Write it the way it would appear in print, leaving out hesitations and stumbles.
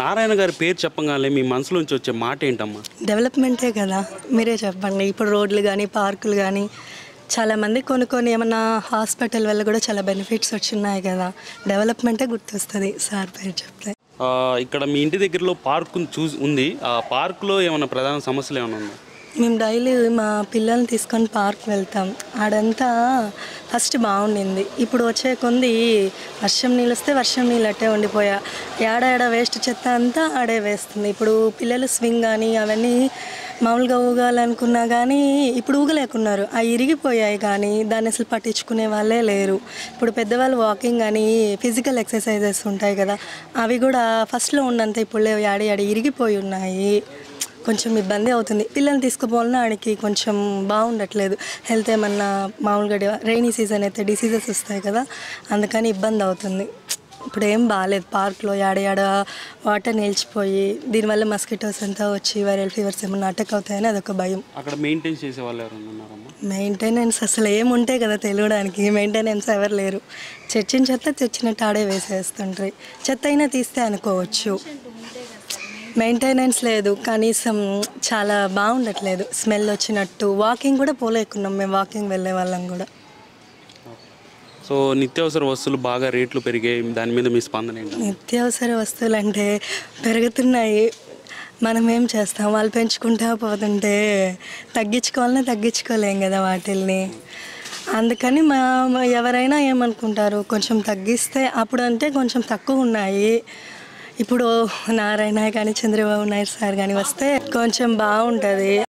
నారాయణ గారి పేరు చెప్పగానే మీ మనసులోంచి వచ్చే మాట ఏంటమ్మా? డెవలప్మెంటే కదా, మీరే చెప్పండి. ఇప్పుడు రోడ్లు కానీ పార్కులు కానీ చాలామంది కొన్ని ఏమన్నా హాస్పిటల్ వల్ల కూడా చాలా బెనిఫిట్స్ వచ్చినాయి కదా. డెవలప్మెంటే గుర్తొస్తుంది సార్ పేరు చెప్తే. ఇక్కడ మీ ఇంటి దగ్గరలో పార్క్ ఉంది. ఆ పార్కులో ఏమైనా ప్రధాన సమస్యలు ఏమైనా ఉన్నాయా? మేము డైలీ మా పిల్లల్ని తీసుకొని పార్క్ వెళ్తాం. ఆడంతా ఫస్ట్ బాగుండింది. ఇప్పుడు వచ్చే కొంది వర్షం నీళ్ళు వస్తే వర్షం నీళ్ళు అట్టే ఉండిపోయా. ఏడ వేస్ట్ చెత్త అంతా ఆడే వేస్తుంది. ఇప్పుడు పిల్లలు స్వింగ్ కానీ అవన్నీ మామూలుగా ఊగాలనుకున్నా కానీ ఇప్పుడు ఊగలేకున్నారు. అవి ఇరిగిపోయాయి కానీ దాన్ని అసలు పట్టించుకునే వాళ్ళే లేరు. ఇప్పుడు పెద్దవాళ్ళు వాకింగ్ కానీ ఫిజికల్ ఎక్సర్సైజెస్ ఉంటాయి కదా, అవి కూడా ఫస్ట్లో ఉన్నంత ఇప్పుడు ఆడి ఇరిగిపోయి ఉన్నాయి. కొంచెం ఇబ్బంది అవుతుంది. పిల్లల్ని తీసుకుపోవాలన్నా ఆడికి కొంచెం బాగుండట్లేదు. హెల్త్ ఏమన్నా మామూలుగా రైనీ సీజన్ అయితే డిసీజెస్ వస్తాయి కదా, అందుకని ఇబ్బంది అవుతుంది. ఇప్పుడు ఏం బాగాలేదు పార్క్లో. ఆడ వాటర్ నిలిచిపోయి దీనివల్ల మస్కిటోస్ అంతా వచ్చి వైరల్ ఫీవర్స్ ఏమన్నా అటాక్ అవుతాయని అదొక భయం. అక్కడ మెయింటైన్ చేసే వాళ్ళు ఎవరైనా ఉన్నారమ్మా? మెయింటెనెన్స్ అసలు ఏముంటాయి కదా తెలియడానికి. మెయింటెనెన్స్ ఎవరు లేరు. చచ్చిన చెత్త తెచ్చినట్టు ఆడే వేసేస్తుంటారు. చెత్త అయినా తీస్తే అనుకోవచ్చు. మెయింటెనెన్స్ లేదు కనీసం. చాలా బాగుండట్లేదు. స్మెల్ వచ్చినట్టు. వాకింగ్ కూడా పోలేకున్నాం మేము. వాకింగ్ వెళ్ళే వాళ్ళం కూడా. సో నిత్యావసర వస్తువులు బాగా రేట్లు పెరిగాయి. దాని మీద మీ స్పందన ఏంటి? నిత్యావసర వస్తువులు అంటే పెరుగుతున్నాయి. మనం ఏం చేస్తాం? వాళ్ళు పెంచుకుంటా పోతుంటే తగ్గించుకోలేం కదా వాటిల్ని. అందుకని ఎవరైనా ఏమనుకుంటారు, కొంచెం తగ్గిస్తే అప్పుడు అంటే కొంచెం తక్కువ ఉన్నాయి. ఇప్పుడు నారాయణ కానీ చంద్రబాబు నాయుడు సార్ కానీ వస్తే కొంచెం బాగుంటుంది.